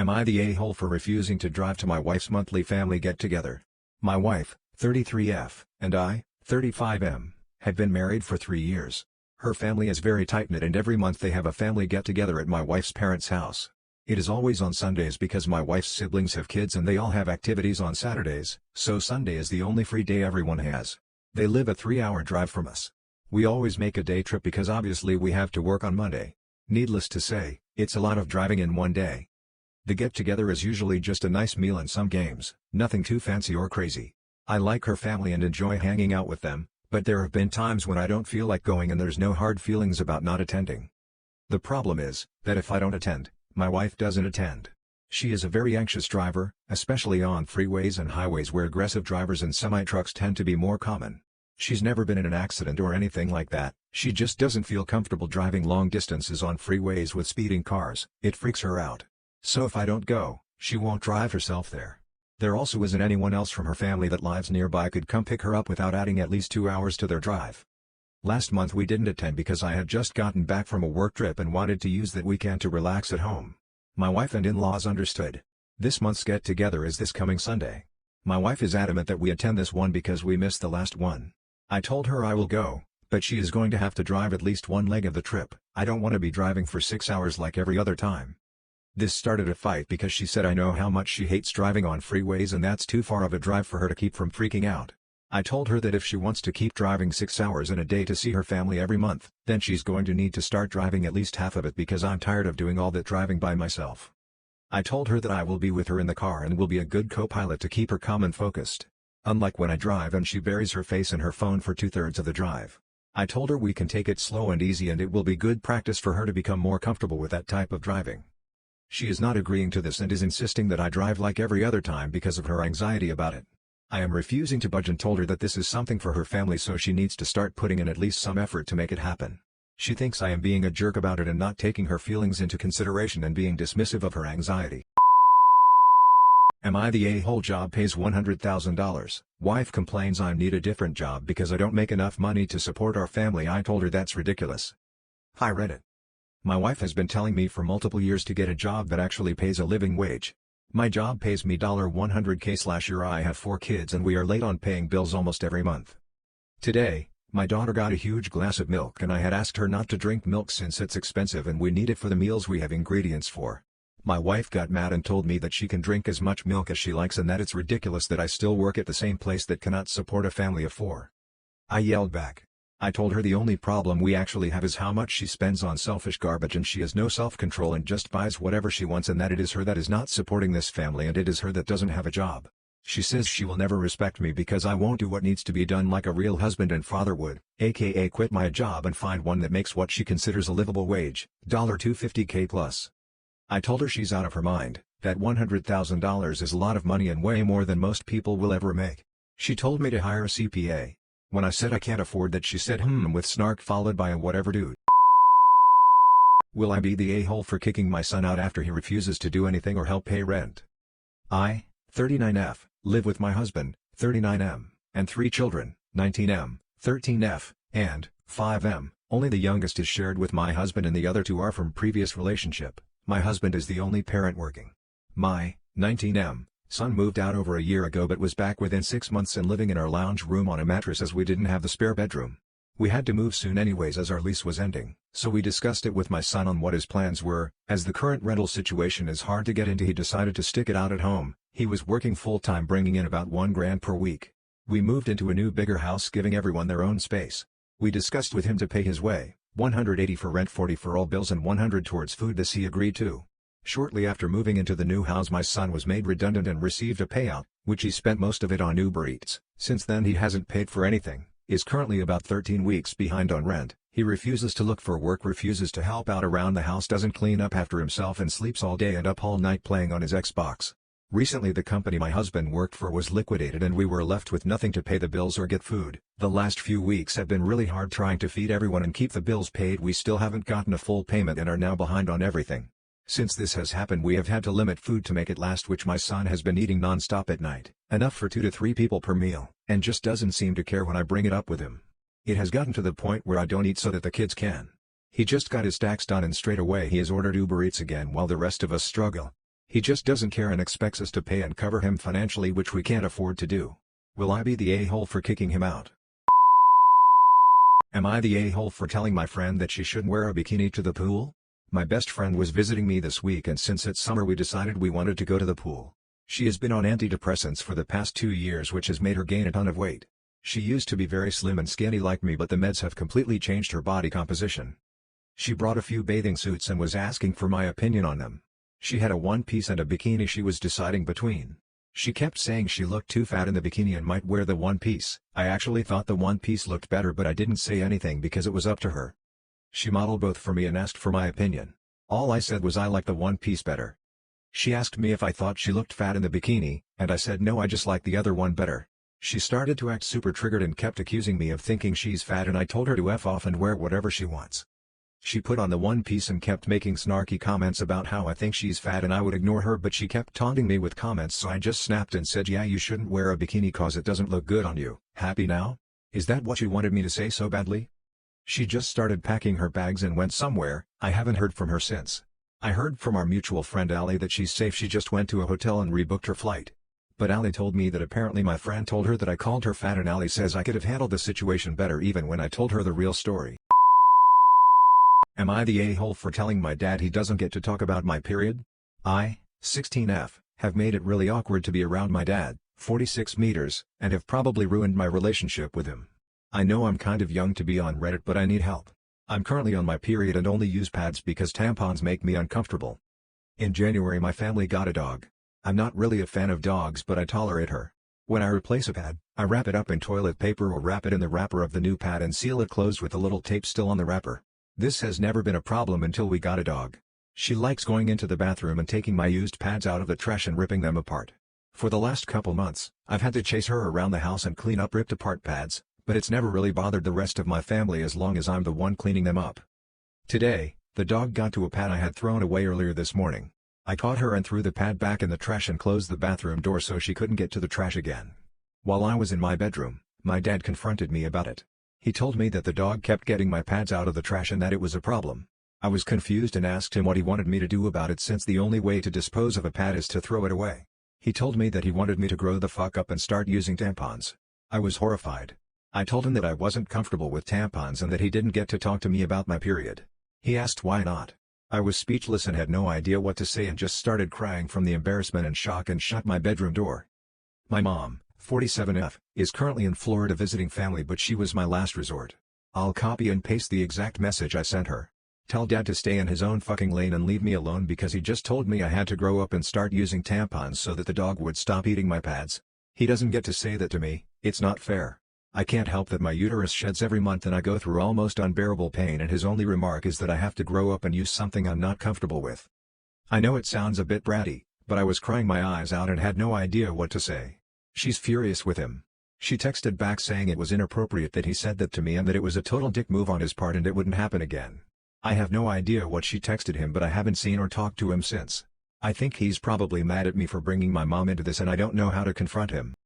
Am I the a-hole for refusing to drive to my wife's monthly family get-together? My wife, 33F, and I, 35M, have been married for 3 years. Her family is very tight-knit and every month they have a family get-together at my wife's parents' house. It is always on Sundays because my wife's siblings have kids and they all have activities on Saturdays, so Sunday is the only free day everyone has. They live a 3-hour drive from us. We always make a day trip because obviously we have to work on Monday. Needless to say, it's a lot of driving in one day. The get-together is usually just a nice meal and some games, nothing too fancy or crazy. I like her family and enjoy hanging out with them, but there have been times when I don't feel like going and there's no hard feelings about not attending. The problem is, that if I don't attend, my wife doesn't attend. She is a very anxious driver, especially on freeways and highways where aggressive drivers and semi-trucks tend to be more common. She's never been in an accident or anything like that, she just doesn't feel comfortable driving long distances on freeways with speeding cars, it freaks her out. So if I don't go, she won't drive herself there. There also isn't anyone else from her family that lives nearby could come pick her up without adding at least 2 hours to their drive. Last month we didn't attend because I had just gotten back from a work trip and wanted to use that weekend to relax at home. My wife and in-laws understood. This month's get-together is this coming Sunday. My wife is adamant that we attend this one because we missed the last one. I told her I will go, but she is going to have to drive at least one leg of the trip. I don't want to be driving for 6 hours like every other time. This started a fight because she said I know how much she hates driving on freeways and that's too far of a drive for her to keep from freaking out. I told her that if she wants to keep driving 6 hours in a day to see her family every month, then she's going to need to start driving at least half of it because I'm tired of doing all that driving by myself. I told her that I will be with her in the car and will be a good co-pilot to keep her calm and focused. Unlike when I drive and she buries her face in her phone for 2/3 of the drive. I told her we can take it slow and easy and it will be good practice for her to become more comfortable with that type of driving. She is not agreeing to this and is insisting that I drive like every other time because of her anxiety about it. I am refusing to budge and told her that this is something for her family so she needs to start putting in at least some effort to make it happen. She thinks I am being a jerk about it and not taking her feelings into consideration and being dismissive of her anxiety. Am I the a-hole? Job pays $100,000. Wife complains I need a different job because I don't make enough money to support our family. I told her that's ridiculous. Hi Reddit. My wife has been telling me for multiple years to get a job that actually pays a living wage. My job pays me $100K/year. I have 4 kids and we are late on paying bills almost every month. Today, my daughter got a huge glass of milk and I had asked her not to drink milk since it's expensive and we need it for the meals we have ingredients for. My wife got mad and told me that she can drink as much milk as she likes and that it's ridiculous that I still work at the same place that cannot support a family of 4. I yelled back. I told her the only problem we actually have is how much she spends on selfish garbage and she has no self-control and just buys whatever she wants and that it is her that is not supporting this family and it is her that doesn't have a job. She says she will never respect me because I won't do what needs to be done like a real husband and father would, aka quit my job and find one that makes what she considers a livable wage, $250K plus. I told her she's out of her mind, that $100,000 is a lot of money and way more than most people will ever make. She told me to hire a CPA. When I said I can't afford that she said with snark followed by a whatever dude. Will I be the a-hole for kicking my son out after he refuses to do anything or help pay rent? I, 39F, live with my husband, 39M, and 3 children, 19M, 13F, and 5M, only the youngest is shared with my husband and the other 2 are from previous relationship. My husband is the only parent working. My, 19M, son moved out over a year ago but was back within 6 months and living in our lounge room on a mattress as we didn't have the spare bedroom. We had to move soon anyways as our lease was ending, so we discussed it with my son on what his plans were. As the current rental situation is hard to get into, he decided to stick it out at home. He was working full-time bringing in about $1,000 per week. We moved into a new bigger house giving everyone their own space. We discussed with him to pay his way, $180 for rent, $40 for all bills and $100 towards food. This he agreed to. Shortly after moving into the new house my son was made redundant and received a payout, which he spent most of it on Uber Eats. Since then he hasn't paid for anything, is currently about 13 weeks behind on rent. He refuses to look for work, refuses to help out around the house, doesn't clean up after himself and sleeps all day and up all night playing on his Xbox. Recently the company my husband worked for was liquidated and we were left with nothing to pay the bills or get food. The last few weeks have been really hard trying to feed everyone and keep the bills paid. We still haven't gotten a full payment and are now behind on everything. Since this has happened we have had to limit food to make it last, which my son has been eating non-stop at night, enough for 2 to 3 people per meal, and just doesn't seem to care when I bring it up with him. It has gotten to the point where I don't eat so that the kids can. He just got his tax done and straight away he has ordered Uber Eats again while the rest of us struggle. He just doesn't care and expects us to pay and cover him financially, which we can't afford to do. Will I be the a-hole for kicking him out? Am I the a-hole for telling my friend that she shouldn't wear a bikini to the pool? My best friend was visiting me this week, and since it's summer we decided we wanted to go to the pool. She has been on antidepressants for the past 2 years, which has made her gain a ton of weight. She used to be very slim and skinny like me, but the meds have completely changed her body composition. She brought a few bathing suits and was asking for my opinion on them. She had a one-piece and a bikini she was deciding between. She kept saying she looked too fat in the bikini and might wear the one-piece. I actually thought the one-piece looked better, but I didn't say anything because it was up to her. She modeled both for me and asked for my opinion. All I said was I like the one-piece better. She asked me if I thought she looked fat in the bikini, and I said no, I just like the other one better. She started to act super triggered and kept accusing me of thinking she's fat, and I told her to F off and wear whatever she wants. She put on the one piece and kept making snarky comments about how I think she's fat and I would ignore her, but she kept taunting me with comments, so I just snapped and said, yeah, you shouldn't wear a bikini cause it doesn't look good on you. Happy now? Is that what you wanted me to say so badly? She just started packing her bags and went somewhere. I haven't heard from her since. I heard from our mutual friend Ali that she's safe. She just went to a hotel and rebooked her flight. But Ali told me that apparently my friend told her that I called her fat, and Ali says I could have handled the situation better even when I told her the real story. Am I the a-hole for telling my dad he doesn't get to talk about my period? I, 16F, have made it really awkward to be around my dad, 46 meters, and have probably ruined my relationship with him. I know I'm kind of young to be on Reddit, but I need help. I'm currently on my period and only use pads because tampons make me uncomfortable. In January my family got a dog. I'm not really a fan of dogs, but I tolerate her. When I replace a pad, I wrap it up in toilet paper or wrap it in the wrapper of the new pad and seal it closed with a little tape still on the wrapper. This has never been a problem until we got a dog. She likes going into the bathroom and taking my used pads out of the trash and ripping them apart. For the last couple months, I've had to chase her around the house and clean up ripped apart pads, but it's never really bothered the rest of my family as long as I'm the one cleaning them up. Today, the dog got to a pad I had thrown away earlier this morning. I caught her and threw the pad back in the trash and closed the bathroom door so she couldn't get to the trash again. While I was in my bedroom, my dad confronted me about it. He told me that the dog kept getting my pads out of the trash and that it was a problem. I was confused and asked him what he wanted me to do about it, since the only way to dispose of a pad is to throw it away. He told me that he wanted me to grow the fuck up and start using tampons. I was horrified. I told him that I wasn't comfortable with tampons and that he didn't get to talk to me about my period. He asked why not. I was speechless and had no idea what to say and just started crying from the embarrassment and shock and shut my bedroom door. My mom, 47F, is currently in Florida visiting family, but she was my last resort. I'll copy and paste the exact message I sent her. Tell dad to stay in his own fucking lane and leave me alone because he just told me I had to grow up and start using tampons so that the dog would stop eating my pads. He doesn't get to say that to me. It's not fair. I can't help that my uterus sheds every month and I go through almost unbearable pain, and his only remark is that I have to grow up and use something I'm not comfortable with. I know it sounds a bit bratty, but I was crying my eyes out and had no idea what to say. She's furious with him. She texted back saying it was inappropriate that he said that to me and that it was a total dick move on his part and it wouldn't happen again. I have no idea what she texted him, but I haven't seen or talked to him since. I think he's probably mad at me for bringing my mom into this and I don't know how to confront him.